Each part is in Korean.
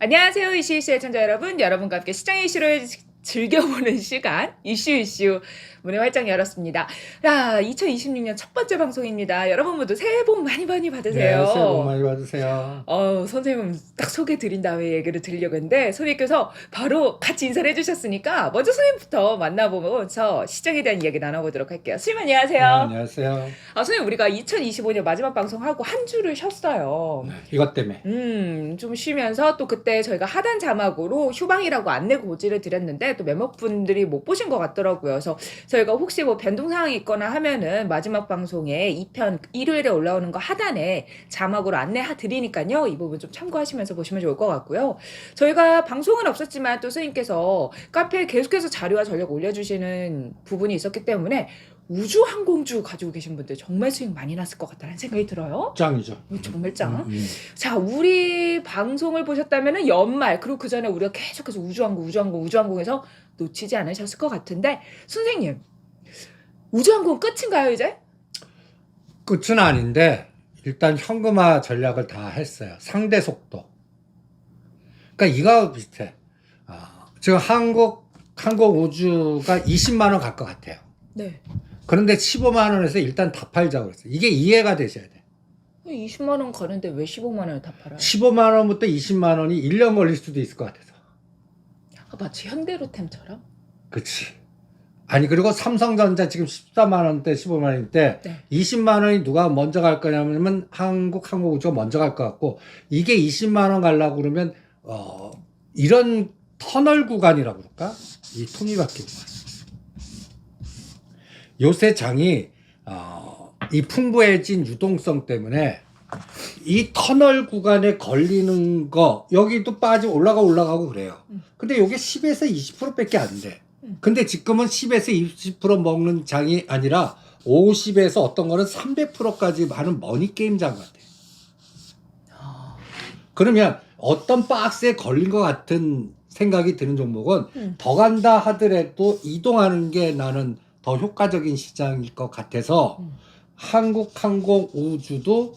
안녕하세요. 이슈이슈의 청자 여러분. 여러분과 함께 시장의 이슈를 즐겨보는 시간 이슈 문을 활짝 열었습니다. 2026년 첫 번째 방송입니다. 여러분 모두 새해 복 많이 받으세요. 네, 새해 복 많이 받으세요. 선생님 딱 소개 드린 다음에 얘기를 드리려고 했는데 선생님께서 바로 같이 인사를 해주셨으니까 먼저 선생님부터 만나보면서 시장에 대한 이야기 나눠보도록 할게요. 선생님 안녕하세요. 네, 안녕하세요. 선생님 우리가 2025년 마지막 방송하고 한 주를 쉬었어요. 네, 이것 때문에. 좀 쉬면서 또 그때 저희가 하단 자막으로 휴방이라고 안내 고지를 드렸는데 또 몇몇 분들이 못 보신 것 같더라고요. 그래서 저희가 혹시 뭐 변동사항이 있거나 하면은 마지막 방송에 2편 일요일에 올라오는 거 하단에 자막으로 안내 드리니까요. 이 부분 좀 참고하시면서 보시면 좋을 것 같고요. 저희가 방송은 없었지만 또 선생님께서 카페에 계속해서 자료와 전략 올려주시는 부분이 있었기 때문에 우주항공주 가지고 계신 분들 정말 수익 많이 났을 것 같다는 생각이 들어요. 짱이죠. 정말 짱. 자, 우리 방송을 보셨다면 연말 그리고 그 전에 우리가 계속해서 우주항공에서 놓치지 않으셨을 것 같은데 선생님 우주항공 끝인가요 이제? 끝은 아닌데 일단 현금화 전략을 다 했어요. 상대 속도. 그러니까 이거 비슷해. 지금 한국우주가 20만 원 갈 것 같아요. 네. 그런데 15만 원에서 일단 다 팔자고 그랬어요. 이게 이해가 되셔야 돼. 20만 원 가는데 왜 15만 원을 다 팔아요? 15만 원부터 20만 원이 1년 걸릴 수도 있을 것 같아서. 마치 현대로템처럼? 그치. 아니, 그리고 삼성전자 지금 14만 원대, 15만 원대, 네. 20만 원이 누가 먼저 갈 거냐면 한국우주가 먼저 갈 것 같고, 이게 20만 원 가려고 그러면, 이런 터널 구간이라고 그럴까? 이 톱니바퀴 구간. 요새 장이, 이 풍부해진 유동성 때문에 이 터널 구간에 걸리는 거, 여기도 올라가고 그래요. 근데 요게 10에서 20%밖에 안 돼. 근데 지금은 10에서 20% 먹는 장이 아니라 50에서 어떤 거는 300%까지 하는 머니게임 장 같아. 그러면 어떤 박스에 걸린 것 같은 생각이 드는 종목은 더 간다 하더라도 이동하는 게 나는 더 효과적인 시장일 것 같아서 한국항공우주도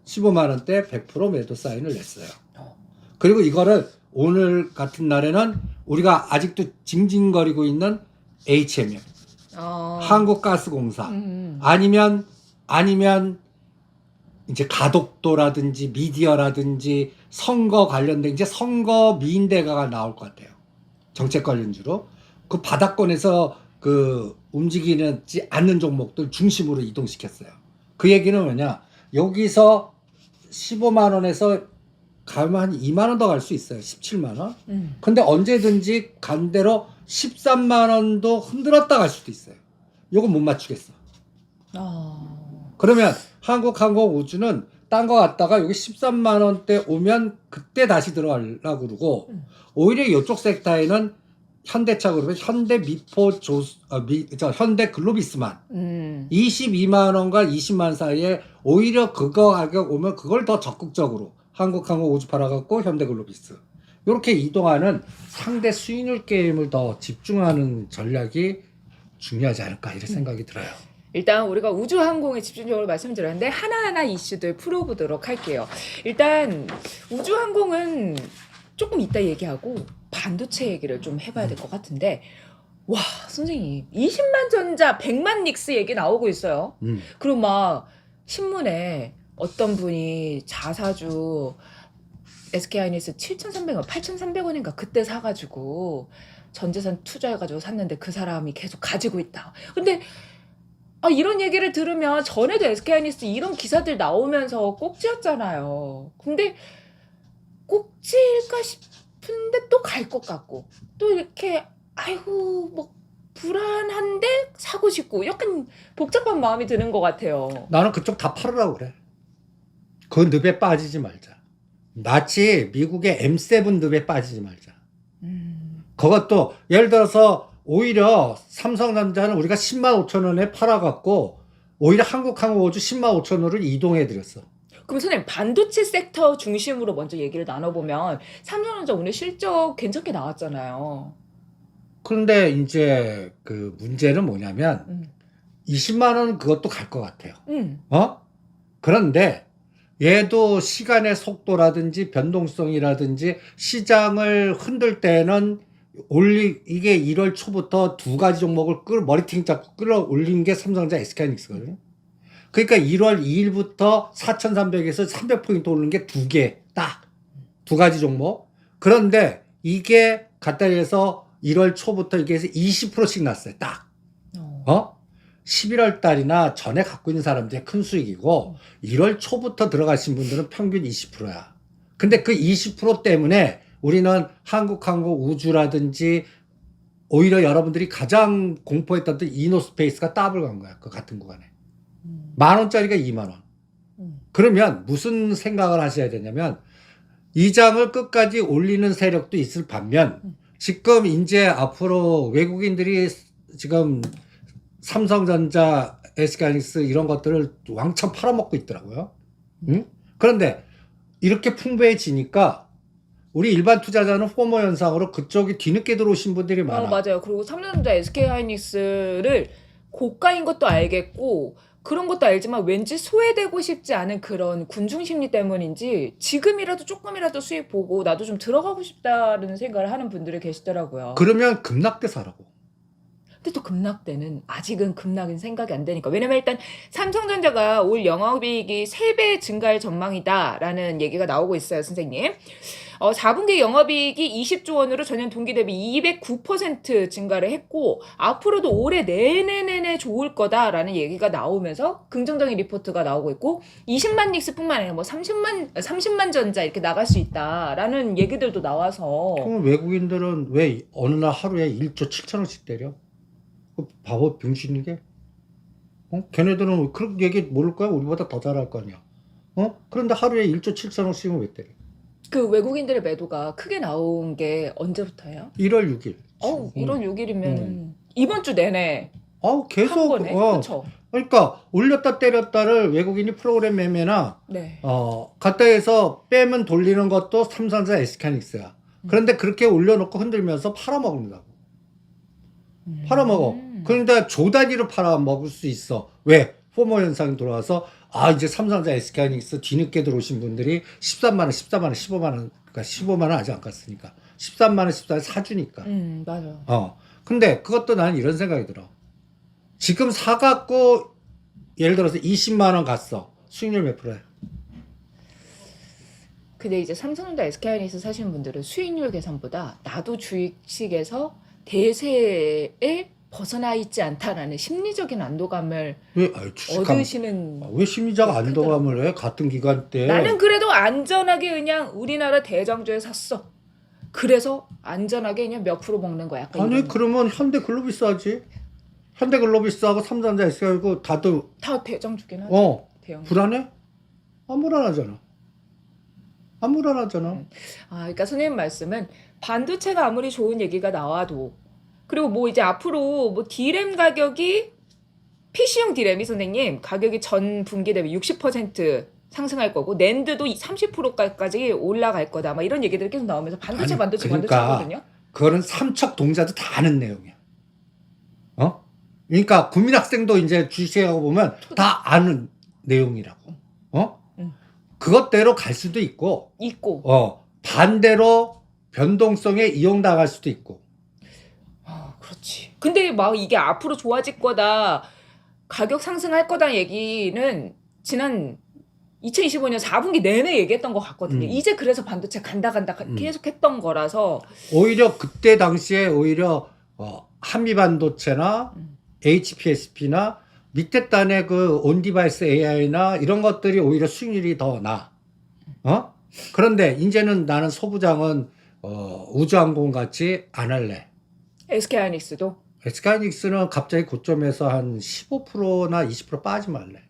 15만 원대 100% 매도 사인을 냈어요. 그리고 이거를 오늘 같은 날에는 우리가 아직도 징징거리고 있는 HMM, 한국가스공사, 아니면 이제 가덕도라든지 미디어라든지 선거 관련된 이제 선거 미인대가가 나올 것 같아요. 정책 관련주로 그 바닥권에서 움직이지 않는 종목들 중심으로 이동시켰어요. 그 얘기는 뭐냐? 여기서 15만 원에서 가면 한 2만 원 더 갈 수 있어요. 17만 원. 근데 언제든지 간 대로 13만 원도 흔들었다 갈 수도 있어요. 요건 못 맞추겠어. 그러면 한국항공우주는 딴 거 갔다가 여기 13만 원대 오면 그때 다시 들어가려고 그러고 오히려 이쪽 섹터에는 현대차 그룹의 현대글로비스만 22만 원과 20만 원 사이에 오히려 그거 가격 오면 그걸 더 적극적으로 한국항공우주 팔아갖고 현대글로비스 이렇게 이동하는 상대 수익률 게임을 더 집중하는 전략이 중요하지 않을까 이런 생각이 들어요. 일단 우리가 우주항공에 집중적으로 말씀드렸는데 하나하나 이슈들 풀어보도록 할게요. 일단 우주항공은 조금 이따 얘기하고 반도체 얘기를 좀 해봐야 될 것 같은데 와 선생님 20만 전자 100만 닉스 얘기 나오고 있어요. 그리고 막 신문에 어떤 분이 자사주 SK하이닉스 7,300원 8,300원인가 그때 사가지고 전재산 투자해가지고 샀는데 그 사람이 계속 가지고 있다. 근데 이런 얘기를 들으면 전에도 SK하이닉스 이런 기사들 나오면서 꼭지였잖아요. 근데 꼭지일까 싶은데 또 갈 것 같고 또 이렇게 아이고 뭐 불안한데 사고 싶고 약간 복잡한 마음이 드는 것 같아요. 나는 그쪽 다 팔으라고 그래. 그 늪에 빠지지 말자. 마치 미국의 M7 늪에 빠지지 말자. 그것도 예를 들어서 오히려 삼성전자는 우리가 10만 5천 원에 팔아갖고 오히려 한국항공우주 10만 5천 원을 이동해드렸어. 그럼 선생님 반도체 섹터 중심으로 먼저 얘기를 나눠보면 삼성전자 오늘 실적 괜찮게 나왔잖아요. 그런데 이제 그 문제는 뭐냐면 20만 원은 그것도 갈 것 같아요. 그런데 얘도 시간의 속도라든지 변동성이라든지 시장을 흔들 때는 이게 1월 초부터 두 가지 종목을 머리팅 잡고 끌어올린 게 삼성전자 SK하이닉스거든요. 그러니까 1월 2일부터 4,300에서 300포인트 오르는 게 두 개, 딱. 두 가지 종목. 그런데 이게 갖다 해서 1월 초부터 이게 20%씩 났어요. 딱. 11월 달이나 전에 갖고 있는 사람들의 큰 수익이고 1월 초부터 들어가신 분들은 평균 20%야. 근데 그 20% 때문에 우리는 한국항공 우주라든지 오히려 여러분들이 가장 공포했던 이노스페이스가 더블 간 거야. 그 같은 구간에. 10,000원짜리가 20,000원. 그러면 무슨 생각을 하셔야 되냐면 이 장을 끝까지 올리는 세력도 있을 반면 지금 이제 앞으로 외국인들이 지금 삼성전자, SK하이닉스 이런 것들을 왕창 팔아먹고 있더라고요. 응? 그런데 이렇게 풍부해지니까 우리 일반 투자자는 포모 현상으로 그쪽이 뒤늦게 들어오신 분들이 많아. 맞아요. 그리고 삼성전자, SK하이닉스를 고가인 것도 알겠고 그런 것도 알지만 왠지 소외되고 싶지 않은 그런 군중 심리 때문인지 지금이라도 조금이라도 수익 보고 나도 좀 들어가고 싶다는 생각을 하는 분들이 계시더라고요. 그러면 급락 때 사라고. 근데 또 급락 때는 아직은 급락인 생각이 안 되니까. 왜냐면 일단 삼성전자가 올 영업이익이 3배 증가할 전망이다라는 얘기가 나오고 있어요, 선생님. 4분기 영업이익이 20조 원으로 전년 동기 대비 209% 증가를 했고 앞으로도 올해 내내 좋을 거다라는 얘기가 나오면서 긍정적인 리포트가 나오고 있고 20만 닉스뿐만 아니라 뭐 30만 전자 이렇게 나갈 수 있다라는 얘기들도 나와서. 그럼 외국인들은 왜 어느 날 하루에 1조 7천원씩 때려? 그 바보 병신인 게? 걔네들은 그런 얘기 모를 거야? 우리보다 더 잘할 거 아니야. 그런데 하루에 1조 7천원씩은 왜 때려? 그 외국인들의 매도가 크게 나온 게 언제부터예요? 1월 6일. 1월 6일이면 이번 주 내내 계속. 한 거네. 그렇죠. 그러니까 올렸다 때렸다를 외국인이 프로그램 매매나 네. 갖다 해서 빼면 돌리는 것도 삼성전자 SK하이닉스야. 그런데 그렇게 올려놓고 흔들면서 팔아먹는다고. 팔아먹어. 그런데 조 단위로 팔아먹을 수 있어. 왜? 포모 현상이 돌아와서 이제 삼성전자 SK하이닉스 뒤늦게 들어오신 분들이 13만 원, 14만 원, 15만 원, 그러니까 15만 원 아직 안 갔으니까 13만 원, 14만 원 사주니까. 맞아. 근데 그것도 나는 이런 생각이 들어. 지금 사갖고 예를 들어서 20만 원 갔어. 수익률 몇 프로야? 근데 이제 삼성전자 SK하이닉스 사시는 분들은 수익률 계산보다 나도 주식에서 대세에 벗어나 있지 않다라는 심리적인 안도감을 얻으시는. 왜 심리적 안도감을 해? 같은 기간 때. 나는 그래도 안전하게 그냥 우리나라 대장주에 샀어. 그래서 안전하게 그냥 몇 프로 먹는 거야. 아니 그러면 현대글로비스하지. 현대글로비스하고 삼성전자 SK하고 다 대장주긴 하지. 불안해? 안 불안하잖아. 안 불안하잖아. 그러니까 선생님 말씀은 반도체가 아무리 좋은 얘기가 나와도 그리고 뭐 이제 앞으로 뭐 D램 가격이 PC용 D램이 선생님 가격이 전 분기 대비 60% 상승할 거고 낸드도 30%까지 올라갈 거다. 막 이런 얘기들이 계속 나오면서 반도체 하거든요. 그거는 삼척 동자도 다 아는 내용이야. 그러니까 국민학생도 이제 주식하고 보면 다 아는 내용이라고. 그것대로 갈 수도 있고 반대로 변동성에 이용당할 수도 있고. 그렇지. 근데 막 이게 앞으로 좋아질 거다, 가격 상승할 거다 얘기는 지난 2025년 4분기 내내 얘기했던 것 같거든요. 이제 그래서 반도체 간다 계속 했던 거라서. 오히려 그때 당시에 오히려 한미반도체나 HPSP나 밑에 단의 그 온디바이스 AI나 이런 것들이 오히려 수익률이 더 나. 그런데 이제는 나는 소부장은 우주항공 같이 안 할래. SK하이닉스도? SK하이닉스는 갑자기 고점에서 한 15%나 20% 빠지면 할래.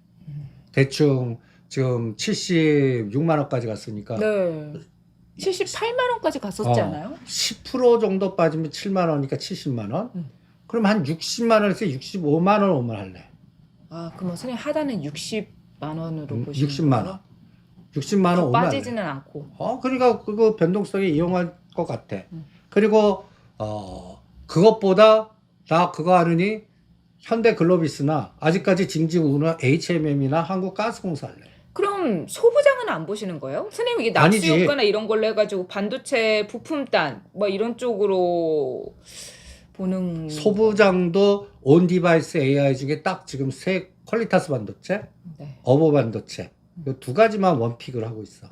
대충 지금 76만 원까지 갔으니까. 네. 78만 원까지 갔었지 않아요? 10% 정도 빠지면 7만 원이니까 70만 원. 그럼 한 60만 원에서 65만 원 오면 할래. 그럼 선생님 하단은 60만 원으로 보시는 60만 원. 60만 원 오면 빠지지는 할래. 않고. 그러니까 그거 변동성에 이용할 것 같아. 그리고 그것보다 나 그거 하느니 현대글로비스나 아직까지 징징 우는 HMM이나 한국가스공사 할래. 그럼 소부장은 안 보시는 거예요? 선생님 이게 아니지. 납수 효과나 이런 걸로 해가지고 반도체 부품단 뭐 이런 쪽으로 보는 소부장도 온 디바이스 AI 중에 딱 지금 세 퀄리타스 반도체, 네. 어버 반도체 이 두 가지만 원픽을 하고 있어.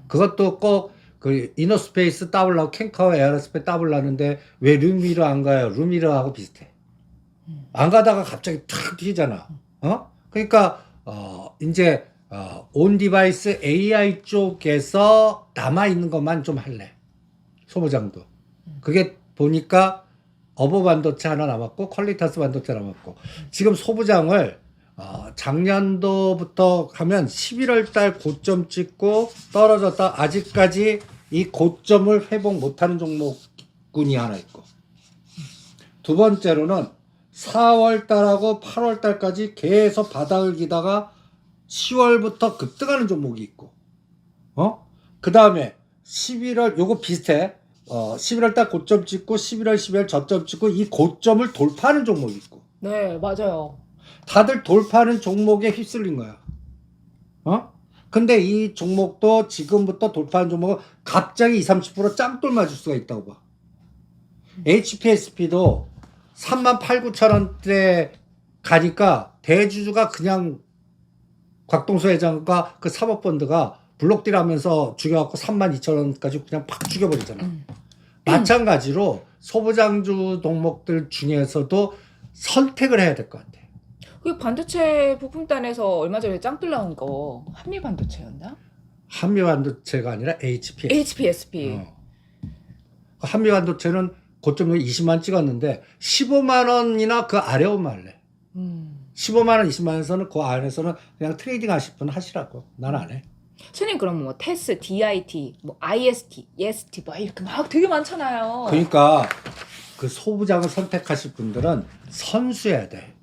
그것도 꼭 그 이너스페이스 따블라고 캔카와 에어로스페이스 따블라는데 왜 룸미러 안 가요? 룸미러하고 비슷해. 안 가다가 갑자기 탁 튀잖아. 그러니까 이제 온 디바이스 AI 쪽에서 남아 있는 것만 좀 할래. 소부장도. 그게 보니까 어버 반도체 하나 남았고 퀄리타스 반도체 남았고 지금 소부장을 작년도부터 가면 11월 달 고점 찍고 떨어졌다 아직까지 이 고점을 회복 못하는 종목군이 하나 있고 두 번째로는 4월 달하고 8월 달까지 계속 바닥을 기다가 10월부터 급등하는 종목이 있고 그 다음에 11월 요거 비슷해 11월 달 고점 찍고 11월 12월 저점 찍고 이 고점을 돌파하는 종목이 있고 네, 맞아요. 다들 돌파하는 종목에 휩쓸린 거야. 근데 이 종목도 지금부터 돌파하는 종목은 갑자기 20, 30% 짱돌 맞을 수가 있다고 봐. HPSP도 38,900원대 가니까 대주주가 그냥 곽동수 회장과 그 사모펀드가 블록딜 하면서 죽여갖고 32,000원까지 그냥 팍 죽여버리잖아. 마찬가지로 소부장주 종목들 중에서도 선택을 해야 될 것 같아. 그 반도체 부품단에서 얼마 전에 짱돌 나온 거 한미 반도체였나? 한미 반도체가 아니라 HPS. HPSP. 한미 반도체는 고점을 20만 찍었는데 15만 원이나 그 아래 오면 할래. 15만 원, 20만 원에서는 그 안에서는 그냥 트레이딩 하실 분 하시라고. 난 안 해. 선생님 그럼 뭐 테스, DIT, 뭐 IST, EST 뭐 이렇게 막 되게 많잖아요. 그러니까 그 소부장을 선택하실 분들은 선수해야 돼.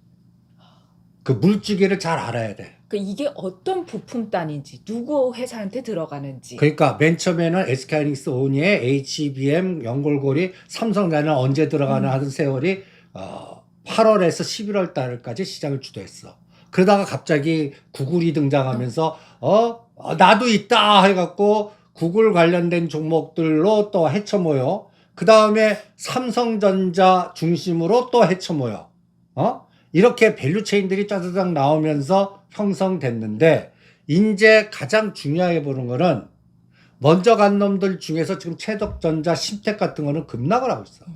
그 물주기를 잘 알아야 돼. 그 이게 어떤 부품단인지 누구 회사한테 들어가는지. 그러니까 맨 처음에는 SK하이닉스 오니에 HBM 연골고리 삼성전자는 언제 들어가나 하던 세월이 8월에서 11월 달까지 시장을 주도했어. 그러다가 갑자기 구글이 등장하면서 나도 있다 해갖고 구글 관련된 종목들로 또 헤쳐모여. 그 다음에 삼성전자 중심으로 또 헤쳐모여. 이렇게 밸류체인들이 짜자작 나오면서 형성됐는데 이제 가장 중요하게 보는 거는 먼저 간 놈들 중에서 지금 최덕전자, 심택 같은 거는 급락을 하고 있어.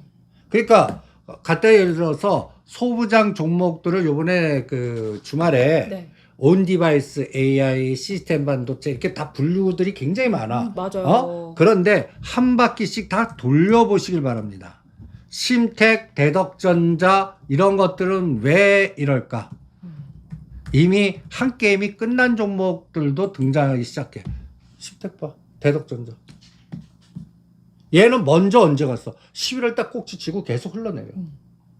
그러니까 갖다 예를 들어서 소부장 종목들을 요번에 그 주말에 네. 온 디바이스 AI 시스템 반도체 이렇게 다 분류들이 굉장히 많아. 맞아요. 그런데 한 바퀴씩 다 돌려보시길 바랍니다. 심택, 대덕전자 이런 것들은 왜 이럴까? 이미 한 게임이 끝난 종목들도 등장하기 시작해. 심택 봐. 대덕전자. 얘는 먼저 언제 갔어? 11월 달 꼭지 치고 계속 흘러내려.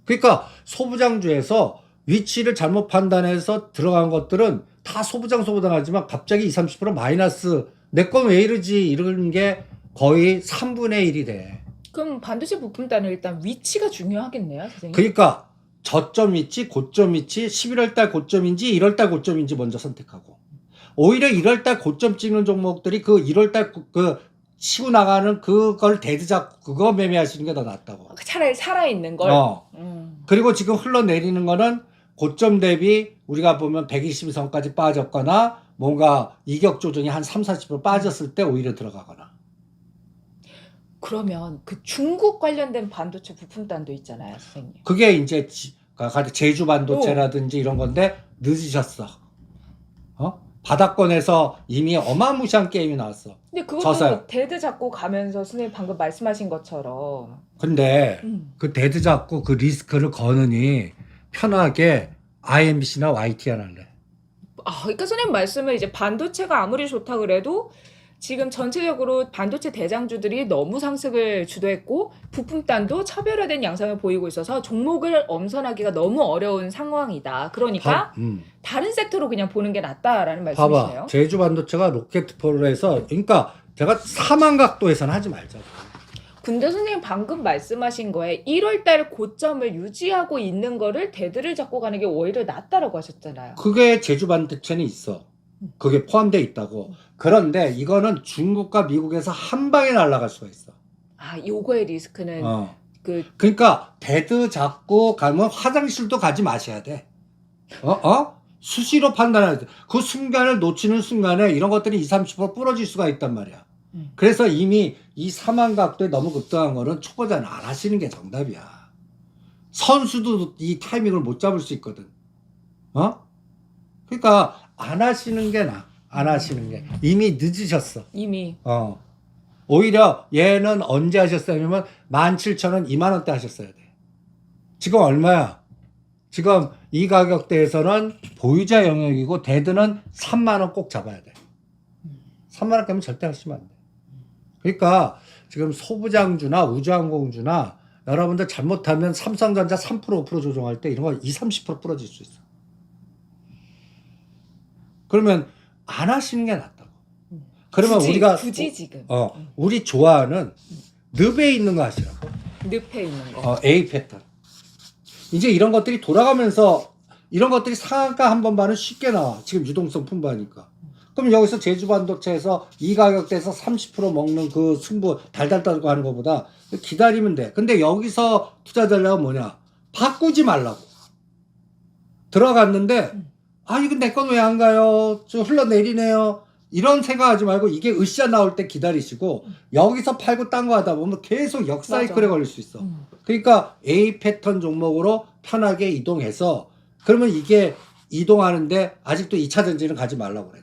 그러니까 소부장주에서 위치를 잘못 판단해서 들어간 것들은 다 소부장 하지만 갑자기 20, 30% 마이너스 내 건 왜 이러지 이런 게 거의 3분의 1이 돼. 그럼 반도체 부품단은 일단 위치가 중요하겠네요, 선생님. 그러니까 저점 위치, 고점 위치, 11월 달 고점인지 1월 달 고점인지 먼저 선택하고 오히려 1월 달 고점 찍는 종목들이 그 1월 달 그 치고 나가는 그걸 대드 잡고 그거 매매하시는 게 더 낫다고. 차라리 살아있는 걸. 그리고 지금 흘러내리는 거는 고점 대비 우리가 보면 120선까지 빠졌거나 뭔가 이격 조정이 한 3, 40% 빠졌을 때 오히려 들어가거나. 그러면 그 중국 관련된 반도체 부품단도 있잖아요, 선생님. 그게 이제 제주 반도체라든지 이런 건데 늦으셨어. 바닥권에서 이미 어마무시한 게임이 나왔어. 근데 그것도 졌어요. 데드 잡고 가면서 선생님 방금 말씀하신 것처럼. 근데 그 데드 잡고 그 리스크를 거느니 편하게 IMBC나 YTN 할래. 그러니까 선생님 말씀은 이제 반도체가 아무리 좋다 그래도 지금 전체적으로 반도체 대장주들이 너무 상승을 주도했고 부품단도 차별화된 양상을 보이고 있어서 종목을 엄선하기가 너무 어려운 상황이다. 그러니까 다른 섹터로 그냥 보는 게 낫다라는 말씀이시네요. 봐봐. 제주 반도체가 로켓폴에서 그러니까 제가 사망각도에서는 하지 말자고. 근데 선생님 방금 말씀하신 거에 1월 달 고점을 유지하고 있는 거를 데드를 잡고 가는 게 오히려 낫다라고 하셨잖아요. 그게 제주 반도체는 있어. 그게 포함되어 있다고. 그런데 이거는 중국과 미국에서 한 방에 날아갈 수가 있어. 아, 요거의 리스크는 그 그러니까 배드 잡고 가면 화장실도 가지 마셔야 돼. 수시로 판단해야 돼. 그 순간을 놓치는 순간에 이런 것들이 20, 30% 부러질 수가 있단 말이야. 그래서 이미 이 사망 각도에 너무 급등한 거는 초보자는 안 하시는 게 정답이야. 선수도 이 타이밍을 못 잡을 수 있거든. 그러니까 안 하시는 게 나아. 안 하시는 게. 이미 늦으셨어. 이미 오히려 얘는 언제 하셨어냐면 17,000원, 2만 원대 하셨어야 돼. 지금 얼마야? 지금 이 가격대에서는 보유자 영역이고 데드는 3만 원 꼭 잡아야 돼. 3만 원 깨면 절대 하시면 안 돼. 그러니까 지금 소부장주나 우주항공주나 여러분들 잘못하면 삼성전자 3% 5% 조정할 때 이런 거 20, 30% 부러질 수 있어. 그러면 안 하시는 게 낫다고. 그러면 우리가 굳이 지금 우리 좋아하는 늪에 있는 거 하시라고. 늪에 있는 거. A 패턴. 이제 이런 것들이 돌아가면서 이런 것들이 상한가 한 번 반은 쉽게 나와. 지금 유동성 풍부하니까. 그럼 여기서 제주반도체에서 이 가격대에서 30% 먹는 그 승부 달달 떨고 하는 것보다 기다리면 돼. 근데 여기서 투자자려면 뭐냐? 바꾸지 말라고. 들어갔는데 이거 내 건 왜 안 가요? 저 흘러내리네요. 이런 생각하지 말고 이게 으쌰 나올 때 기다리시고 여기서 팔고 딴 거 하다 보면 계속 역사이클에 걸릴 수 있어. 그러니까 A 패턴 종목으로 편하게 이동해서 그러면 이게 이동하는데 아직도 2차 전지는 가지 말라고 그래.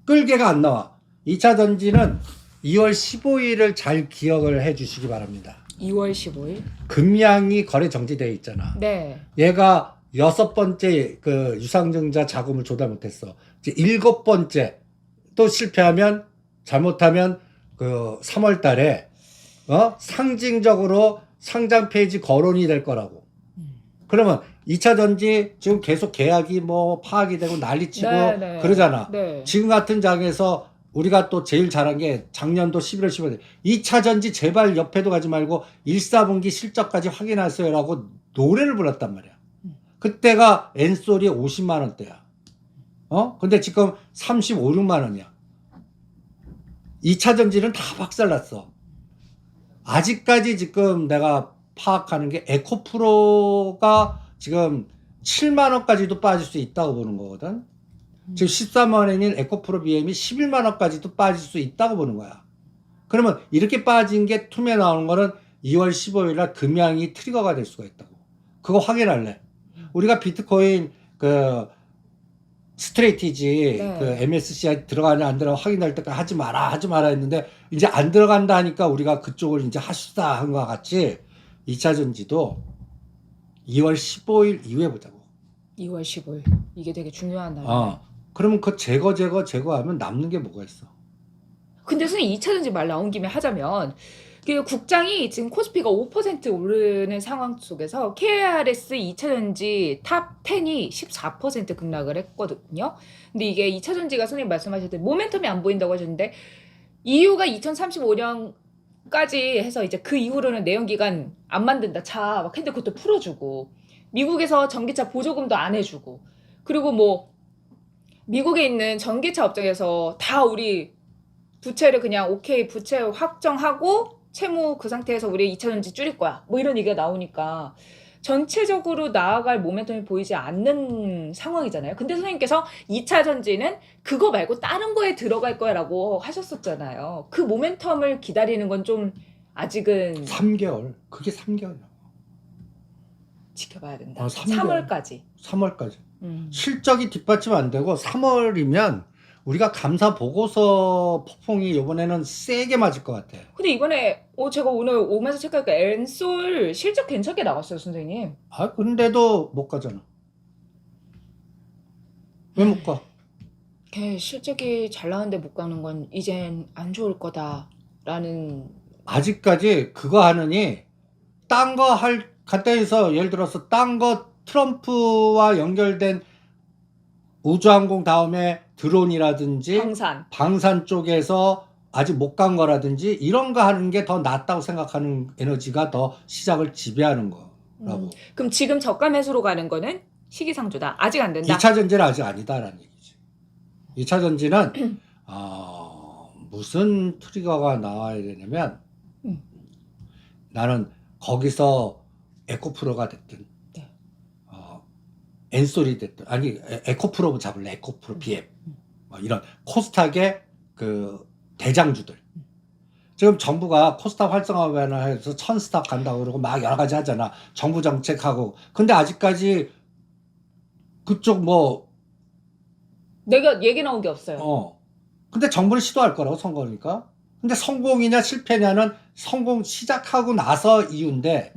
끌개가 안 나와. 2차 전지는 2월 15일을 잘 기억을 해 주시기 바랍니다. 2월 15일? 금양이 거래 정지되어 있잖아. 네. 얘가 6번째 그 유상증자 자금을 조달 못했어. 이제 7번째 또 실패하면 잘못하면 그 3월 달에 상징적으로 상장 페이지 거론이 될 거라고. 그러면 2차 전지 지금 계속 계약이 뭐 파악이 되고 난리치고 네. 그러잖아. 네. 지금 같은 장에서 우리가 또 제일 잘한 게 작년도 11월 15일 2차 전지 제발 옆에도 가지 말고 1, 4분기 실적까지 확인하세요라고 노래를 불렀단 말이야. 그때가 엔솔이 50만 원대야. 근데 지금 35, 6만 원이야. 2차 전지는 다 박살났어. 아직까지 지금 내가 파악하는 게 에코프로가 지금 7만 원까지도 빠질 수 있다고 보는 거거든. 지금 13만 원인 에코프로 BM이 11만 원까지도 빠질 수 있다고 보는 거야. 그러면 이렇게 빠진 게 툼에 나오는 거는 2월 15일 날 금양이 트리거가 될 수가 있다고. 그거 확인할래. 우리가 비트코인 그 스트레이티지 네. 그 MSCI 들어가냐 안 들어가 확인할 때까지 하지 마라 했는데 이제 안 들어간다 하니까 우리가 그쪽을 이제 하시다 한 것과 같이 2차 전지도 2월 15일 이후에 보자고. 2월 15일. 이게 되게 중요한 날. 그러면 그 제거하면 남는 게 뭐가 있어? 근데 선생님 2차 전지 말 나온 김에 하자면 그 국장이 지금 코스피가 5% 오르는 상황 속에서 KRS 2차 전지 탑 10이 14% 급락을 했거든요. 근데 이게 2차 전지가 선생님 말씀하셨듯이 모멘텀이 안 보인다고 하셨는데 이유가 2035년까지 해서 이제 그 이후로는 내연기관 안 만든다 차 막 했는데 그것도 풀어주고 미국에서 전기차 보조금도 안 해주고 그리고 뭐 미국에 있는 전기차 업종에서 다 우리 부채를 그냥 오케이 부채 확정하고 채무 그 상태에서 우리 2차 전지 줄일 거야 뭐 이런 얘기가 나오니까 전체적으로 나아갈 모멘텀이 보이지 않는 상황이잖아요. 근데 선생님께서 2차 전지는 그거 말고 다른 거에 들어갈 거야 라고 하셨었잖아요. 그 모멘텀을 기다리는 건 좀 아직은 3개월. 그게 3개월이야. 지켜봐야 된다. 3개월. 3월까지. 3월까지. 실적이 뒷받침 안 되고 3월이면 우리가 감사 보고서 폭풍이 이번에는 세게 맞을 것 같아. 근데 이번에 제가 오늘 오면서 체크하니까 엔솔 실적 괜찮게 나왔어요, 선생님. 근데도 못 가잖아. 왜 못 가? 걔 실적이 잘 나왔는데 못 가는 건 이젠 안 좋을 거다라는. 아직까지 그거 하느니 딴 거 갖다 해서 예를 들어서 딴 거 트럼프와 연결된 우주항공 다음에 드론이라든지 방산 쪽에서 아직 못 간 거라든지 이런 거 하는 게 더 낫다고 생각하는 에너지가 더 시장을 지배하는 거라고. 그럼 지금 저가 매수로 가는 거는 시기상조다. 아직 안 된다. 2차 전지는 아직 아니다라는 얘기지. 2차 전지는 무슨 트리거가 나와야 되냐면 나는 거기서 에코프로가 됐든 네. 엔솔이 됐든 아니 에코프로 잡을래. 에코프로 BM 뭐 이런 코스닥의 그 대장주들. 지금 정부가 코스닥 활성화를 해서 1000스탁 간다고 그러고 막 여러 가지 하잖아. 정부 정책하고. 근데 아직까지 그쪽 뭐 내가 얘기 나온 게 없어요. 근데 정부는 시도할 거라고 선거니까. 근데 성공이냐 실패냐는 성공 시작하고 나서 이유인데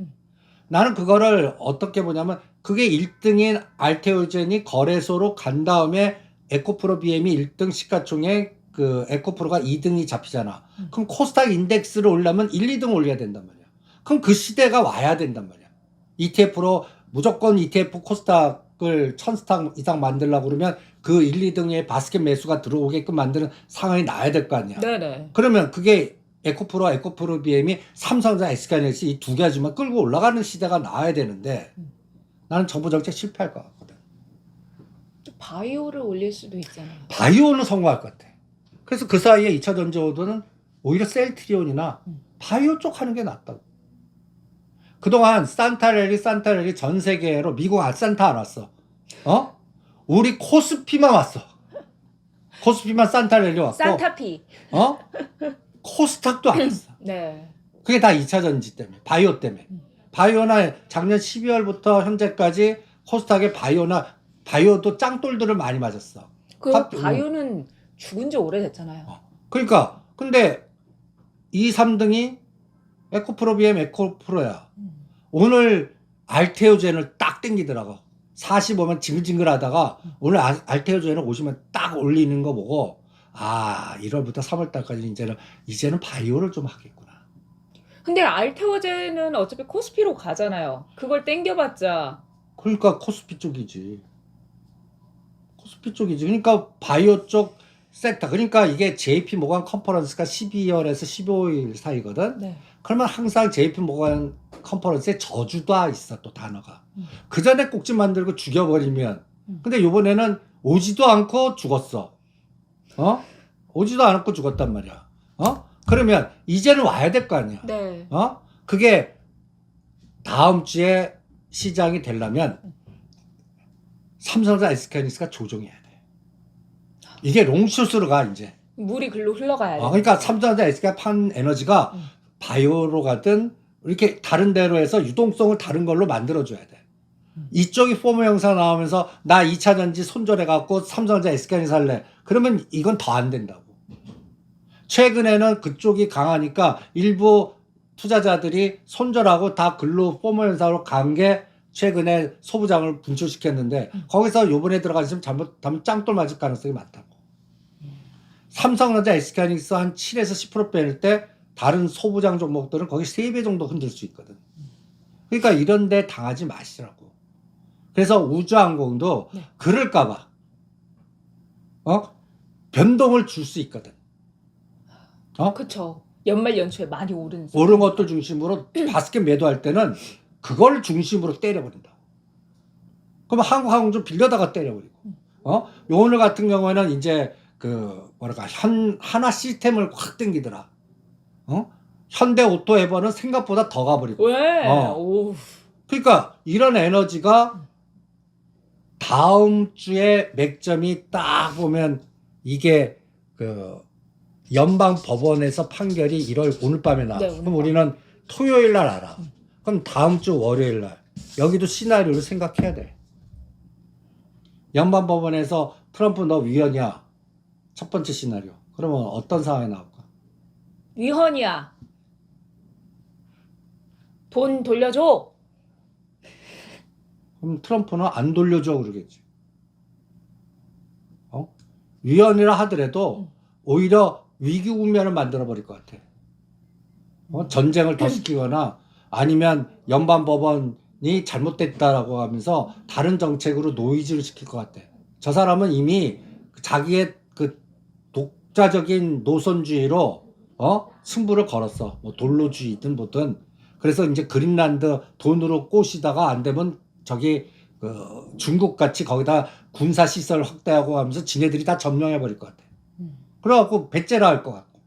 나는 그거를 어떻게 보냐면 그게 1등인 알테오젠이 거래소로 간 다음에 에코프로 BM이 1등 시가총액 그 에코프로가 2등이 잡히잖아. 그럼 코스닥 인덱스를 올려면 1, 2등 올려야 된단 말이야. 그럼 그 시대가 와야 된단 말이야. ETF로 무조건 ETF 코스닥을 1000스탁 이상 만들려고 그러면 그 1, 2등에 바스켓 매수가 들어오게끔 만드는 상황이 나야 될 거 아니야. 네네. 그러면 그게 에코프로 BM이 삼성전자, SK하이닉스 이 두 가지만 끌고 올라가는 시대가 나와야 되는데 나는 정부 정책 실패할 것 같거든. 바이오를 올릴 수도 있잖아요. 바이오는 성공할 것 같아. 그래서 그 사이에 2차 전지호도는 오히려 셀트리온이나 바이오 쪽 하는 게 낫다고. 그동안 산타렐이 전 세계로 미국 산타 안 왔어. 우리 코스피만 왔어. 코스피만 산타렐이 왔고. 산타피. 코스닥도 안 왔어. 네. 그게 다 2차 전지 때문에. 바이오 때문에. 바이오나 작년 12월부터 현재까지 코스닥의 바이오도 짱돌들을 많이 맞았어. 그 바이오는 죽은 지 오래됐잖아요. 그러니까 근데 2, 3등이 에코프로 BM 에코프로야. 오늘 알테오젠을 딱 땡기더라고. 45만 징글징글 하다가 오늘 알테오젠을 오시면 딱 올리는 거 보고 1월부터 3월달까지 이제는 바이오를 좀 하겠구나. 근데 알테오젠은 어차피 코스피로 가잖아요. 그걸 땡겨봤자. 그러니까 코스피 쪽이지. 그러니까 바이오 쪽 섹터. 그러니까 이게 JP 모간 컨퍼런스가 12월에서 15일 사이거든. 네. 그러면 항상 JP 모간 컨퍼런스에 저주가 있어, 또 단어가. 그 전에 꼭지 만들고 죽여버리면. 근데 요번에는 오지도 않고 죽었어. 오지도 않고 죽었단 말이야. 그러면 이제는 와야 될 거 아니야. 네. 그게 다음 주에 시장이 되려면 삼성전자 SK하이닉스가 조정해야 돼. 이게 롱숏으로 가 이제. 물이 글로 흘러가야 돼. 그러니까 삼성전자 SK 판 에너지가 바이오로 가든 이렇게 다른 데로 해서 유동성을 다른 걸로 만들어줘야 돼. 이쪽이 포모 영상 나오면서 나 2차 전지 손절해갖고 삼성전자 SK하이닉스 살래. 그러면 이건 더 안 된다고. 최근에는 그쪽이 강하니까 일부 투자자들이 손절하고 다 글로 포모 현상으로 간 게 최근에 소부장을 분출시켰는데 거기서 요번에 들어가시면 잘못하면 짱돌 맞을 가능성이 많다고. 삼성전자 SK하이닉스 한 7에서 10% 빼낼 때 다른 소부장 종목들은 거의 3배 정도 흔들 수 있거든. 그러니까 이런 데 당하지 마시라고. 그래서 우주항공도 그럴까봐 변동을 줄 수 있거든. 그쵸. 연말 연초에 많이 오른. 오른 것들 중심으로 바스켓 매도할 때는 그걸 중심으로 때려버린다. 그럼 한국항공 좀 빌려다가 때려버리고. 오늘 같은 경우에는 이제 하나 시스템을 확 땡기더라. 현대 오토 에버는 생각보다 더 가버리고. 왜? 오. 그러니까 이런 에너지가 다음 주에 맥점이 딱 보면 이게 연방 법원에서 판결이 오늘 밤에 나와. 네, 그럼 우리는 토요일 날 알아. 그럼 다음 주 월요일 날 여기도 시나리오를 생각해야 돼. 연방 법원에서 트럼프 너 위헌이야. 첫 번째 시나리오. 그러면 어떤 상황이 나올까? 위헌이야. 돈 돌려줘. 그럼 트럼프는 안 돌려줘 그러겠지. 위헌이라 하더라도 오히려 위기 국면을 만들어 버릴 것 같아. 전쟁을 더 시키거나 아니면 연방법원이 잘못됐다라고 하면서 다른 정책으로 노이즈를 시킬 것 같아. 저 사람은 이미 자기의 그 독자적인 노선주의로 승부를 걸었어. 뭐 돌로주의든 뭐든. 그래서 이제 그린란드 돈으로 꼬시다가 안 되면 저기 중국 같이 거기다 군사 시설 확대하고 하면서 지네들이 다 점령해 버릴 것 같아. 그래갖고 배째라 할 것 같고.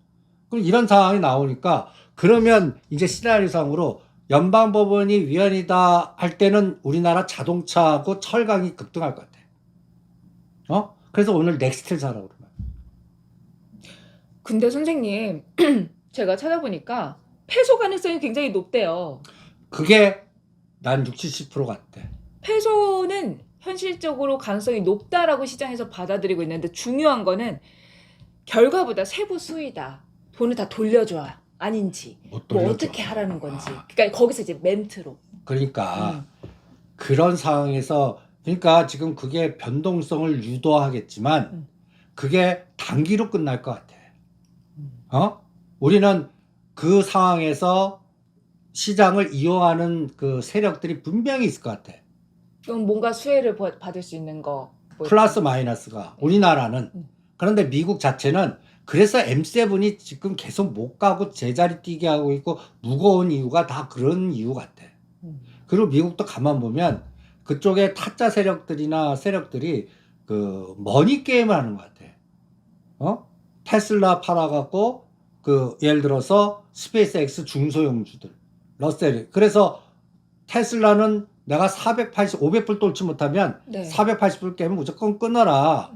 그럼 이런 상황이 나오니까 그러면 이제 시나리오상으로 연방법원이 위헌이다 할 때는 우리나라 자동차하고 철강이 급등할 것 같아. 그래서 오늘 넥스트를 사라고 그러는 거야. 근데 선생님, 제가 찾아보니까 패소 가능성이 굉장히 높대요. 그게 난 60, 70% 같대. 패소는 현실적으로 가능성이 높다라고 시장에서 받아들이고 있는데 중요한 거는 결과보다 세부 수위다. 돈을 다 돌려줘야 아닌지 못 뭐 돌려줘. 어떻게 하라는 건지. 그러니까 거기서 이제 멘트로. 그러니까 그런 상황에서 그러니까 지금 그게 변동성을 유도하겠지만 그게 단기로 끝날 것 같아. 우리는 그 상황에서 시장을 이용하는 그 세력들이 분명히 있을 것 같아. 그럼 뭔가 수혜를 받을 수 있는 거. 뭐 플러스 마이너스가 우리나라는. 그런데 미국 자체는 그래서 M7이 지금 계속 못 가고 제자리 뛰게 하고 있고 무거운 이유가 다 그런 이유 같아. 그리고 미국도 가만 보면 그쪽에 타짜 세력들이 그 머니 게임을 하는 것 같아. 테슬라 팔아갖고 그 예를 들어서 스페이스X 중소형주들 러셀. 그래서 테슬라는 내가 500불 뚫지 못하면 네. 480불 깨면 무조건 끊어라.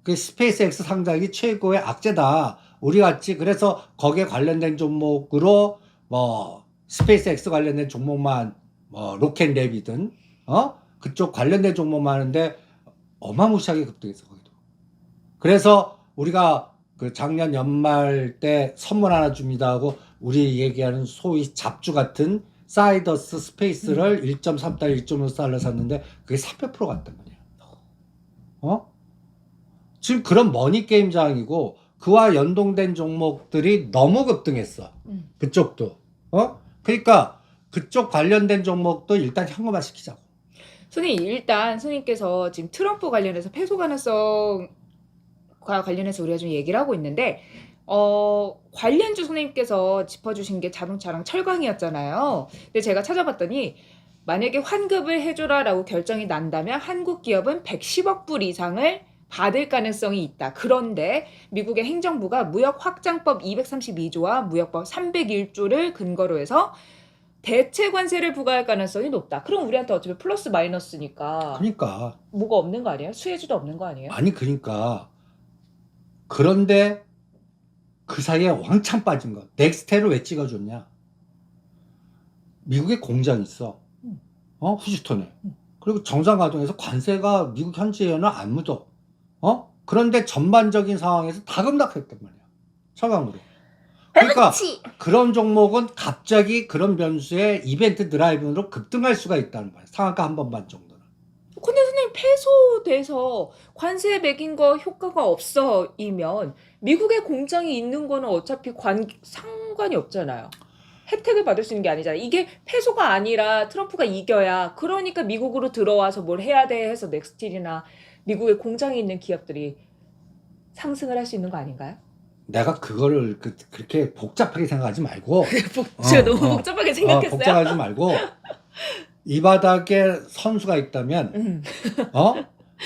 그 스페이스X 상장이 최고의 악재다. 우리 같이 그래서 거기에 관련된 종목으로 뭐 스페이스X 관련된 종목만 뭐 로켓랩이든 그쪽 관련된 종목만 하는데 어마무시하게 급등했어 거기도. 그래서 우리가 그 작년 연말 때 선물 하나 줍니다 하고 우리 얘기하는 소위 잡주 같은 사이더스 스페이스를 1.3달러 1.5달러 샀는데 그게 300% 갔단 말이야. 지금 그런 머니게임장이고 그와 연동된 종목들이 너무 급등했어. 그쪽도. 그러니까 그쪽 관련된 종목도 일단 현금화 시키자고. 선생님, 일단 선생님께서 지금 트럼프 관련해서 패소 가능성과 관련해서 우리가 좀 얘기를 하고 있는데 관련주 선생님께서 짚어주신 게 자동차랑 철강이었잖아요. 근데 제가 찾아봤더니 만약에 환급을 해줘라라고 결정이 난다면 한국 기업은 110억 불 이상을 받을 가능성이 있다. 그런데 미국의 행정부가 무역확장법 232조와 무역법 301조를 근거로 해서 대체 관세를 부과할 가능성이 높다. 그럼 우리한테 어차피 플러스 마이너스니까 그러니까 뭐가 없는 거 아니에요? 수혜주도 없는 거 아니에요? 아니 그러니까 그런데 그 사이에 왕창 빠진 거. 넥스테를 왜 찍어줬냐? 미국에 공장 있어. 휴스턴에. 그리고 정상가동에서 관세가 미국 현지에는 안 묻어. 그런데 전반적인 상황에서 다 급락했단 말이야. 서강으로. 그러니까 그런 종목은 갑자기 그런 변수에 이벤트 드라이브로 급등할 수가 있다는 거야. 상한가 한 번만 정도는. 근데 선생님 패소돼서 관세 매긴 거 효과가 없어이면 미국에 공장이 있는 거는 어차피 상관이 없잖아요. 혜택을 받을 수 있는 게 아니잖아요. 이게 패소가 아니라 트럼프가 이겨야 그러니까 미국으로 들어와서 뭘 해야 돼 해서 넥스틸이나 미국에 공장이 있는 기업들이 상승을 할 수 있는 거 아닌가요? 내가 그거를 그렇게 복잡하게 생각하지 말고 제가 너무 복잡하게 생각했어요. 복잡하지 말고 이 바닥에 선수가 있다면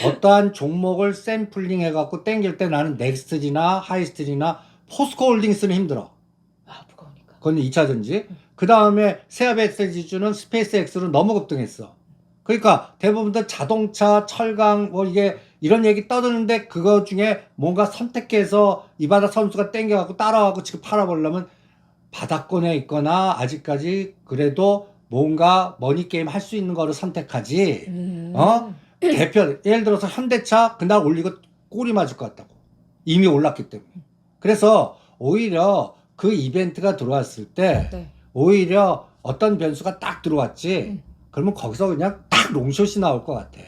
어떠한 종목을 샘플링 해갖고 땡길 때 나는 넥스트리나 하이스트리나 포스코홀딩스는 힘들어. 무거우니까. 그건 2차전지. 그 다음에 세아베스지주는 스페이스X로 너무 급등했어. 그러니까 대부분 다 자동차, 철강 뭐 이게 이런 얘기 떠드는데 그거 중에 뭔가 선택해서 이 바닥 선수가 땡겨갖고 따라가고 지금 팔아보려면 바닥권에 있거나 아직까지 그래도 뭔가 머니게임 할 수 있는 거를 선택하지. 대표 예를 들어서 현대차 그날 올리고 꼬리 맞을 것 같다고. 이미 올랐기 때문에. 그래서 오히려 그 이벤트가 들어왔을 때 네. 오히려 어떤 변수가 딱 들어왔지. 그러면 거기서 그냥 딱 롱숏이 나올 것 같아.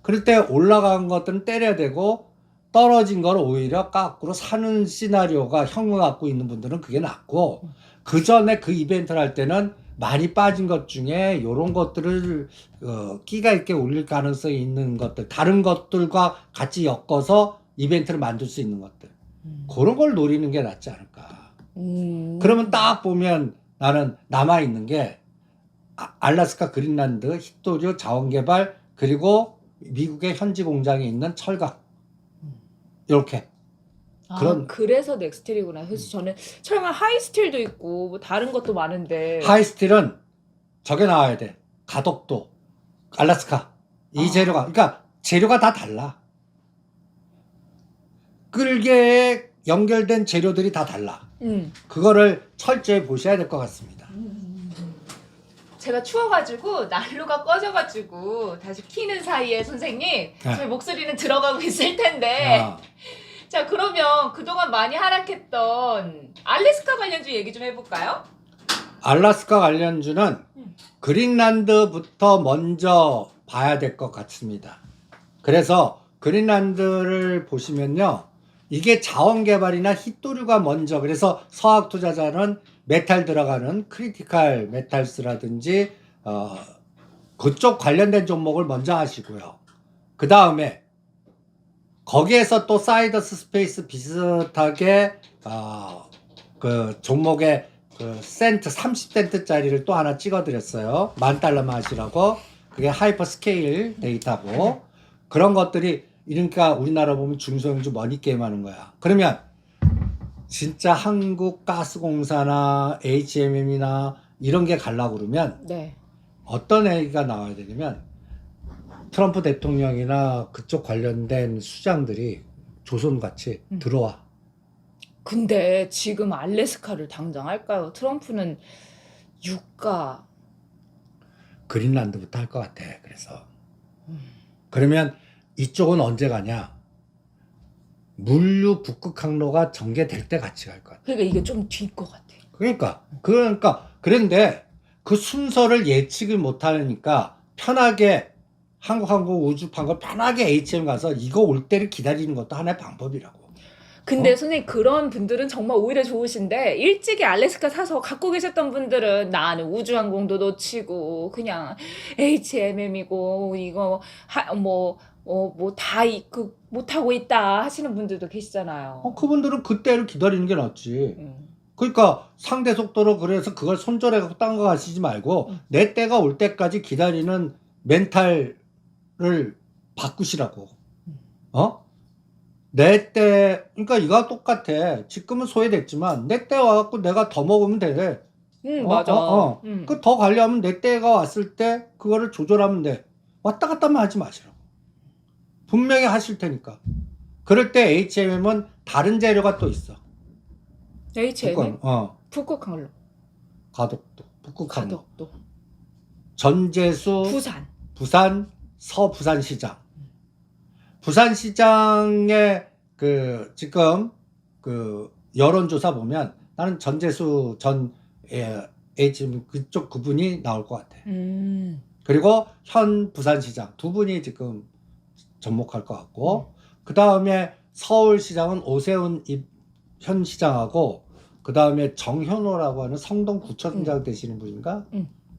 그럴 때 올라간 것들은 때려야 되고 떨어진 걸 오히려 깎으로 사는 시나리오가 현금 갖고 있는 분들은 그게 낫고 그 전에 그 이벤트를 할 때는 많이 빠진 것 중에 이런 것들을 끼가 있게 올릴 가능성이 있는 것들 다른 것들과 같이 엮어서 이벤트를 만들 수 있는 것들 그런 걸 노리는 게 낫지 않을까. 그러면 딱 보면 나는 남아있는 게 알래스카 그린란드 히토류 자원개발 그리고 미국의 현지 공장에 있는 철강 이렇게 그런 그래서 넥스틸이구나. 그래서 저는 철강 하이스틸도 있고 뭐 다른 것도 많은데. 하이스틸은 저게 나와야 돼. 가덕도, 알래스카 이 재료가 그러니까 재료가 다 달라. 끌개에 연결된 재료들이 다 달라. 그거를 철저히 보셔야 될 것 같습니다. 제가 추워가지고 난로가 꺼져가지고 다시 키는 사이에 선생님 제 목소리는 들어가고 있을 텐데 자 그러면 그동안 많이 하락했던 알래스카 관련주 얘기 좀 해볼까요? 알래스카 관련주는 그린란드부터 먼저 봐야 될 것 같습니다. 그래서 그린란드를 보시면요. 이게 자원개발이나 히토류가 먼저 그래서 서학 투자자는 메탈 들어가는 크리티컬 메탈스라든지 그쪽 관련된 종목을 먼저 하시고요. 그 다음에 거기에서 또 사이더스 스페이스 비슷하게 그 종목의 그 센트 30센트짜리를 또 하나 찍어드렸어요. $10,000만 하시라고. 그게 하이퍼 스케일 데이터고 그런 것들이 그러니까 우리나라 보면 중소형주 머니게임 하는 거야. 그러면 진짜 한국가스공사나 HMM이나 이런 게 가려고 그러면 네. 어떤 얘기가 나와야 되냐면 트럼프 대통령이나 그쪽 관련된 수장들이 조선같이 들어와. 근데 지금 알래스카를 당장 할까요? 트럼프는 유가 그린란드부터 할 것 같아. 그래서 그러면 이쪽은 언제 가냐? 물류 북극 항로가 전개될 때 같이 갈 것 같아. 그러니까 이게 좀 뒤일 것 같아. 그러니까 그런데 그 순서를 예측을 못하니까 편하게 한국항공 우주판거 편하게 HM 가서 이거 올 때를 기다리는 것도 하나의 방법이라고. 근데 선생님 그런 분들은 정말 오히려 좋으신데 일찍이 알래스카 사서 갖고 계셨던 분들은 나는 우주항공도 놓치고 그냥 HMM이고 이거 다 못하고 있다 하시는 분들도 계시잖아요. 그분들은 그때를 기다리는 게 낫지. 그러니까 상대 속도로 그래서 그걸 손절해갖고 딴 거 가시지 말고 내 때가 올 때까지 기다리는 멘탈을 바꾸시라고. 내 때, 그러니까 이거 똑같아. 지금은 소외됐지만 내 때 와갖고 내가 더 먹으면 돼. 맞아. 그 더 관리하면 내 때가 왔을 때 그거를 조절하면 돼. 왔다 갔다만 하지 마시라고. 분명히 하실 테니까. 그럴 때 HMM은 다른 재료가 또 있어. HMM? 북극항로. 가덕도, 북극항로. 가덕도. 전재수, 부산, 서부산시장. 부산시장의 지금 여론조사 보면 나는 전재수 전 HM 그쪽 그분이 나올 것 같아. 그리고 현 부산시장 두 분이 지금 접목할 것 같고 그 다음에 서울시장은 오세훈 현 시장하고 그 다음에 정현호라고 하는 성동구청장 되시는 분인가?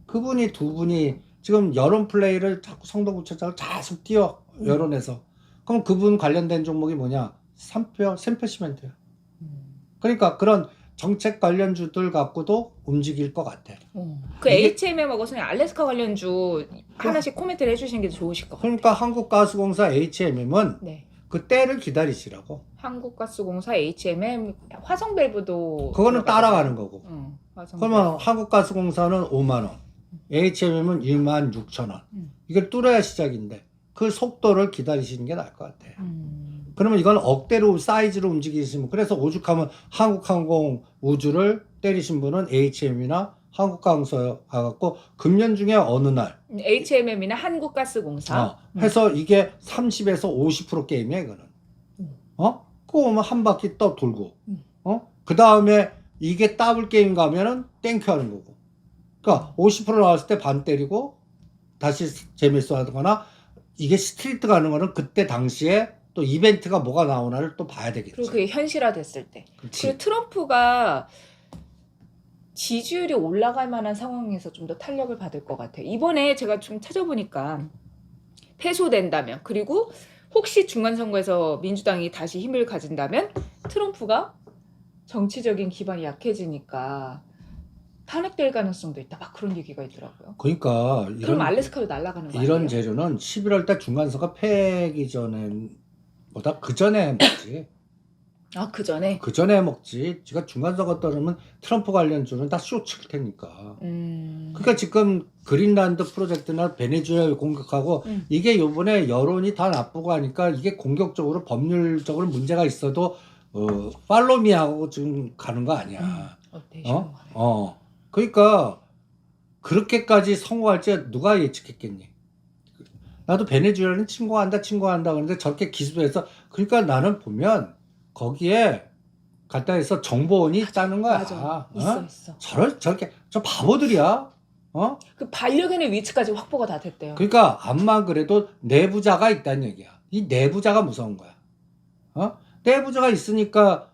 그분이 두 분이 지금 여론 플레이를 자꾸 성동구청장을 계속 띄워 여론에서. 그럼 그분 관련된 종목이 뭐냐? 샘표 시멘트야. 그러니까 그런 정책 관련주들 갖고도 움직일 것 같아. HMM하고 선생님 알래스카 관련주 하나씩 코멘트를 해주시는 게 좋으실 것 같아요. 그러니까 한국가스공사 HMM은 그 때를 기다리시라고. 한국가스공사 HMM 화성밸브도 그거는 따라가는 거고. 그러면 한국가스공사는 5만 원, HMM은 16,000원. 이걸 뚫어야 시작인데 그 속도를 기다리시는 게 나을 것 같아. 그러면 이건 억대로 사이즈로 움직이시면 그래서 오죽하면 한국항공 우주를 때리신 분은 HM이나 한국가스공사 가갖고 금년 중에 어느 날 HMM이나 한국가스공사 해서 이게 30에서 50% 게임이야 이거는. 그거 오면 한 바퀴 또 돌고 그 다음에 이게 더블 게임 가면은 땡큐 하는 거고. 그러니까 50% 나왔을 때 반 때리고 다시 재매수 하거나 이게 스트리트 가는 거는 그때 당시에 또 이벤트가 뭐가 나오나를 또 봐야 되겠지. 그리고 그게 현실화됐을 때. 그치. 그리고 트럼프가 지지율이 올라갈 만한 상황에서 좀 더 탄력을 받을 것 같아요. 이번에 제가 좀 찾아보니까 패소된다면 그리고 혹시 중간선거에서 민주당이 다시 힘을 가진다면 트럼프가 정치적인 기반이 약해지니까 탄핵될 가능성도 있다. 막 그런 얘기가 있더라고요. 그러니까 그럼 알래스카로 날아가는 거 이런 아니에요? 재료는 11월 달 중간선거 패기 전보다 그 전에 먹지. 아, 그 전에. 그 전에 먹지. 지가 중간선거 떨어지면 트럼프 관련주는 다 쇼칠 테니까. 그러니까 지금 그린란드 프로젝트나 베네수엘을 공격하고 이게 요번에 여론이 다 나쁘고 하니까 이게 공격적으로 법률적으로 문제가 있어도 팔로미하고 지금 가는 거 아니야. 그러니까 그렇게까지 성공할지 누가 예측했겠니? 나도 베네수엘은 친구한다 그러는데 저렇게 기습해서 그러니까 나는 보면 거기에 갖다 해서 정보원이 있다는 거야. 맞아. 있어. 저렇게 저 바보들이야. 그 반려견의 위치까지 확보가 다 됐대요. 그러니까 암만 그래도 내부자가 있다는 얘기야. 이 내부자가 무서운 거야. 내부자가 있으니까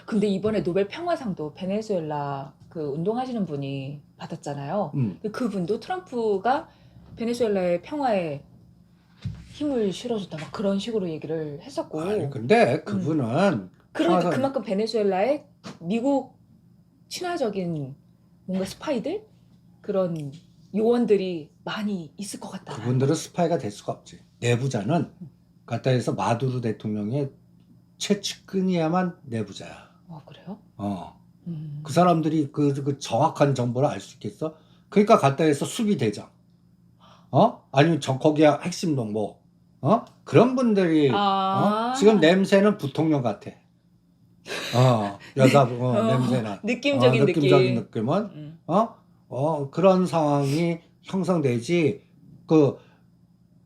근데 이번에 노벨 평화상도 베네수엘라 그 운동하시는 분이 받았잖아요. 근데 그분도 트럼프가 베네수엘라의 평화에 힘을 실어줬다 막 그런 식으로 얘기를 했었고. 아니 근데 그분은 그러니까 그만큼 베네수엘라에 미국 친화적인 뭔가 스파이들 그런 요원들이 많이 있을 것 같다. 그분들은 스파이가 될 수가 없지. 내부자는 갖다 해서 마두로 대통령의 최측근이야만 내부자야. 그래요? 그 사람들이 그 정확한 정보를 알 수 있겠어? 그러니까 갖다 해서 수비대장, 아니면 거기야 핵심 정보, 그런 분들이, 지금 냄새는 부통령 같아. 여자, 냄새는. 느낌적인 느낌은, 그런 상황이 형성되지,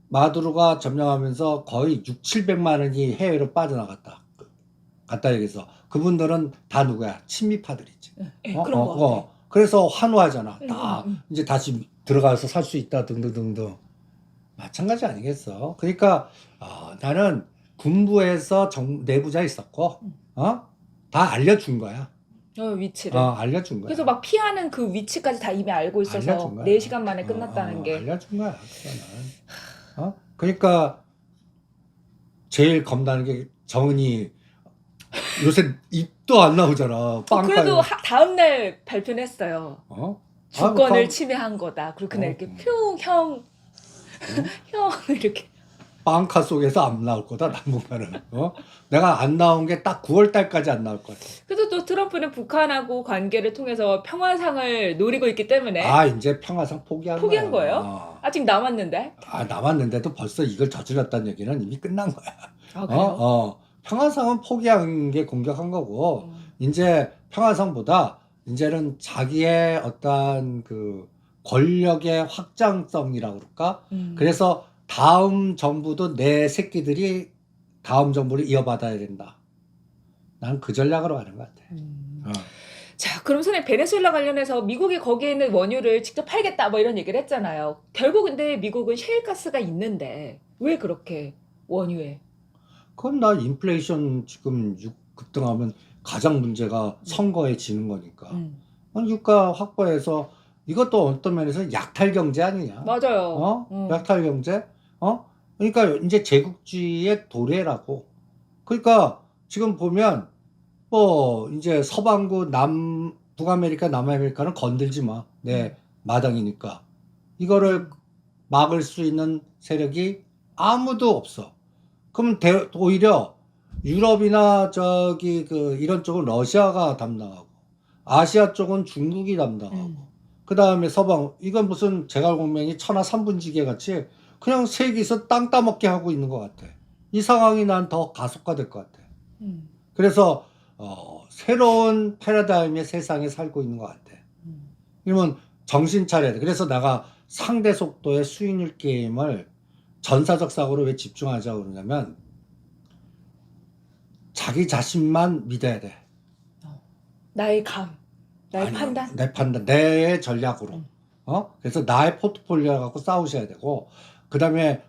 마두로가 점령하면서 거의 600~700만 원이 해외로 빠져나갔다. 갖다 얘기해서. 그분들은 다 누구야? 친미파들이지. 그런 거 같아. 그래서 환호하잖아. 다 이제 다시 들어가서 살 수 있다 등등등등. 마찬가지 아니겠어. 그러니까 나는 군부에서 내부자 있었고 다 알려준 거야. 위치를. 알려준 거야. 그래서 막 피하는 그 위치까지 다 이미 알고 있어서 4시간 만에 끝났다는 게. 알려준 거야. 그거는. 그러니까 제일 겁나는 게 정은이 요새 입도 안 나오잖아. 그래도 다음날 발표는 했어요. 주권을 침해한 거다. 그리고 그날 이렇게 형 이렇게. 빵카 속에서 안 나올 거다 당분간은. 내가 안 나온 게 딱 9월 달까지 안 나올 것 같아. 그래서 또 트럼프는 북한하고 관계를 통해서 평화상을 노리고 있기 때문에. 이제 평화상 포기한 거예요? 아직 남았는데? 남았는데도 벌써 이걸 저질렀다는 얘기는 이미 끝난 거야. 그래요? 평화상은 포기한 게 공격한 거고 이제 평화상보다 이제는 자기의 어떤 그 권력의 확장성이라고 그럴까? 그래서 다음 정부도 내 새끼들이 다음 정부를 이어받아야 된다. 난 그 전략으로 가는 것 같아. 자, 그럼 선생님 베네수엘라 관련해서 미국이 거기에 있는 원유를 직접 팔겠다 뭐 이런 얘기를 했잖아요. 결국 근데 미국은 셰일가스가 있는데 왜 그렇게 원유에? 그건 나 인플레이션 지금 급등하면 가장 문제가 선거에 지는 거니까. 유가 확보해서 이것도 어떤 면에서 약탈 경제 아니냐? 맞아요. 약탈 경제? 그러니까 이제 제국주의의 도래라고. 그러니까 지금 보면 이제 서방구 북아메리카, 남아메리카는 건들지 마. 내 마당이니까. 이거를 막을 수 있는 세력이 아무도 없어. 그럼 오히려 유럽이나 이런 쪽은 러시아가 담당하고 아시아 쪽은 중국이 담당하고 그 다음에 서방 이건 무슨 제갈공명이 천하 삼분지계 같이 그냥 세계에서 땅 따먹게 하고 있는 것 같아. 이 상황이 난 더 가속화될 것 같아. 그래서 새로운 패러다임의 세상에 살고 있는 것 같아. 이러면 정신 차려야 돼. 그래서 내가 상대 속도의 수익률 게임을 전사적 사고로 왜 집중하자고 그러냐면 자기 자신만 믿어야 돼. 나의 감, 나의 판단? 내 판단, 내 전략으로. 그래서 나의 포트폴리오 갖고 싸우셔야 되고 그 다음에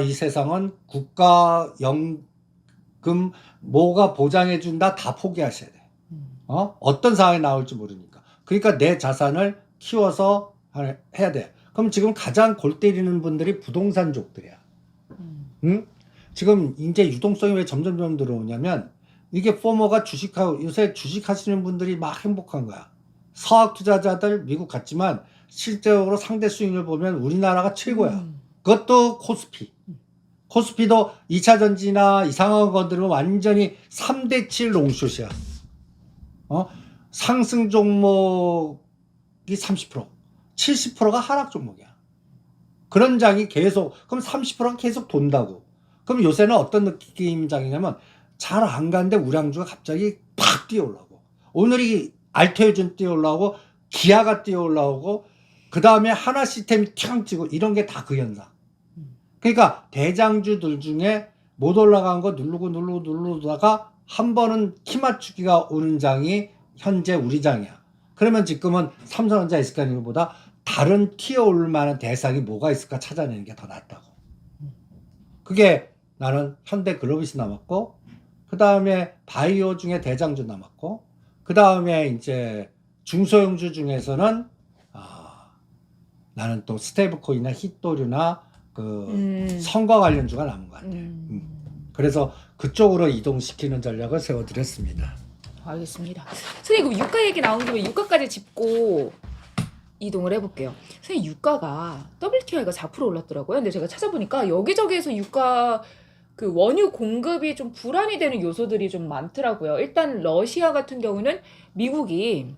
이 세상은 국가 연금 뭐가 보장해준다 다 포기하셔야 돼. 어떤 상황이 나올지 모르니까. 그러니까 내 자산을 키워서 해야 돼. 그럼 지금 가장 골 때리는 분들이 부동산족들이야. 응? 지금 이제 유동성이 왜 점점 들어오냐면 이게 포머가 요새 주식하시는 분들이 막 행복한 거야. 서학 투자자들 미국 갔지만 실제적으로 상대 수익률 보면 우리나라가 최고야. 그것도 코스피. 코스피도 2차 전지나 이상한 것들은 완전히 3대 7 롱숏이야. 상승 종목이 30%, 70%가 하락 종목이야. 그런 장이 계속, 그럼 30%가 계속 돈다고. 그럼 요새는 어떤 느낌장이냐면 잘 안 가는데 우량주가 갑자기 팍 뛰어 올라오고, 오늘이 알테오준 뛰어 올라오고, 기아가 뛰어 올라오고, 그 다음에 하나 시스템이 튀앙 치고, 이런 게 다 그 현상. 그러니까 대장주들 중에 못 올라간 거 누르다가 한 번은 키 맞추기가 오는 장이 현재 우리 장이야. 그러면 지금은 삼성전자 SK하이닉스보다 다른 튀어올 만한 대상이 뭐가 있을까 찾아내는 게 더 낫다고. 그게 나는 현대글로비스 남았고, 그 다음에 바이오 중에 대장주 남았고, 그 다음에 이제 중소형주 중에서는 나는 또 스테이블코인이나 히토류나 그 선거 관련주가 남은 것 같아. 그래서 그쪽으로 이동시키는 전략을 세워드렸습니다. 알겠습니다. 선생님, 그럼 유가 얘기 나온 김에 유가까지 짚고 이동을 해볼게요. 선생님, 유가가 WTI가 4% 올랐더라고요. 근데 제가 찾아보니까 여기저기에서 유가 그 원유 공급이 좀 불안이 되는 요소들이 좀 많더라고요. 일단 러시아 같은 경우는 미국이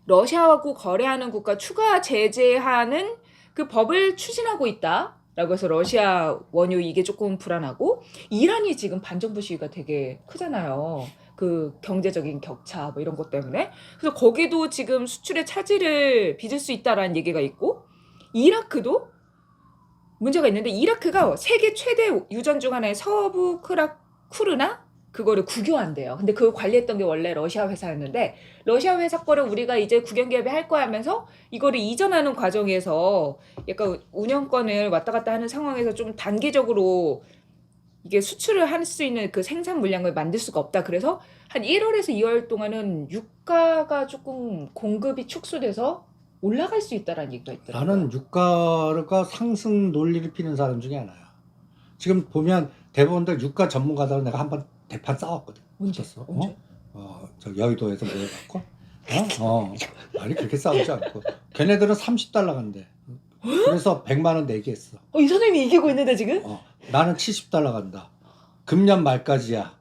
러시아하고 거래하는 국가 추가 제재하는 그 법을 추진하고 있다라고 해서 러시아 원유 이게 조금 불안하고, 이란이 지금 반정부 시위가 되게 크잖아요. 그 경제적인 격차 뭐 이런 것 때문에. 그래서 거기도 지금 수출의 차질을 빚을 수 있다라는 얘기가 있고, 이라크도 문제가 있는데, 이라크가 세계 최대 유전 중 하나의 서부 쿠르나 그거를 국유화한대요. 근데 그걸 관리했던 게 원래 러시아 회사였는데, 러시아 회사 거를 우리가 이제 국영기업이 할 거야 하면서 이거를 이전하는 과정에서 약간 운영권을 왔다 갔다 하는 상황에서 좀 단기적으로 이게 수출을 할 수 있는 그 생산 물량을 만들 수가 없다. 그래서 한 1월에서 2월 동안은 유가가 조금 공급이 축소돼서 올라갈 수 있다라는 얘기가 있더라고요. 나는 유가가 상승 논리를 피는 사람 중에 하나야. 지금 보면 대부분들 유가 전문가들 내가 한번 대판 싸웠거든. 언제? 붙었어. 언제? 저 여의도에서 모여갖고. 아니 그렇게 싸우지 않고. 걔네들은 30달러 간대. 그래서 100만 원 내기 했어. 이 선생님이 이기고 있는데 지금? 나는 70달러 간다. 금년 말까지야.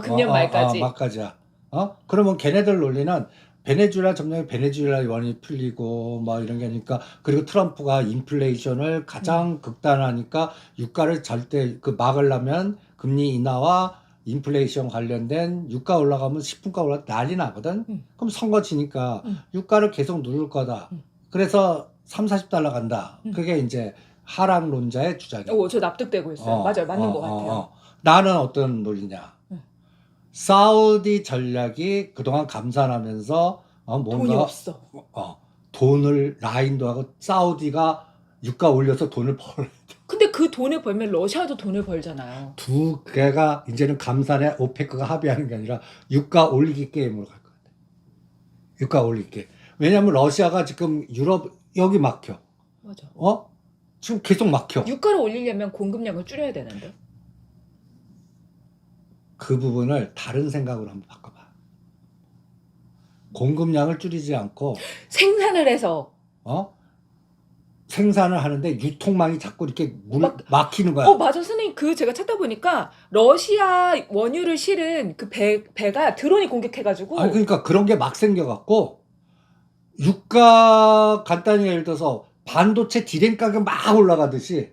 금년 말까지. 말까지야. 그러면 걔네들 논리는 베네수엘라 점령에 베네수엘라 원이 풀리고 뭐 이런 게 하니까, 그리고 트럼프가 인플레이션을 가장 극단하니까 유가를 절대 그 막으려면 금리 인하와 인플레이션 관련된 유가 올라가면 식품가 올라 난리 나거든. 그럼 선거 지니까 유가를 계속 누를 거다. 그래서 3, 40달러 간다. 그게 이제 하락론자의 주장이야. 저 납득되고 있어요. 맞아요. 맞는 것 같아요. 나는 어떤 논리냐. 사우디 전략이 그동안 감산하면서 뭔가 돈이 없어. 돈을 라인도 하고 사우디가 유가 올려서 돈을 벌. 근데 그 돈을 벌면 러시아도 돈을 벌잖아요. 두 개가 이제는 감산에 오페크가 합의하는 게 아니라 유가 올리기 게임으로 갈 것 같아. 유가 올리기. 왜냐하면 러시아가 지금 유럽 여기 막혀. 맞아. 지금 계속 막혀. 유가를 올리려면 공급량을 줄여야 되는데. 그 부분을 다른 생각으로 한번 바꿔봐. 공급량을 줄이지 않고 생산을 해서. 생산을 하는데 유통망이 자꾸 이렇게 막히는 거야. 맞아. 선생님, 제가 찾다 보니까 러시아 원유를 실은 그 배가 드론이 공격해가지고. 아니, 그러니까 그런 게 막 생겨갖고, 유가 간단히 예를 들어서 반도체 디램 가격 막 올라가듯이,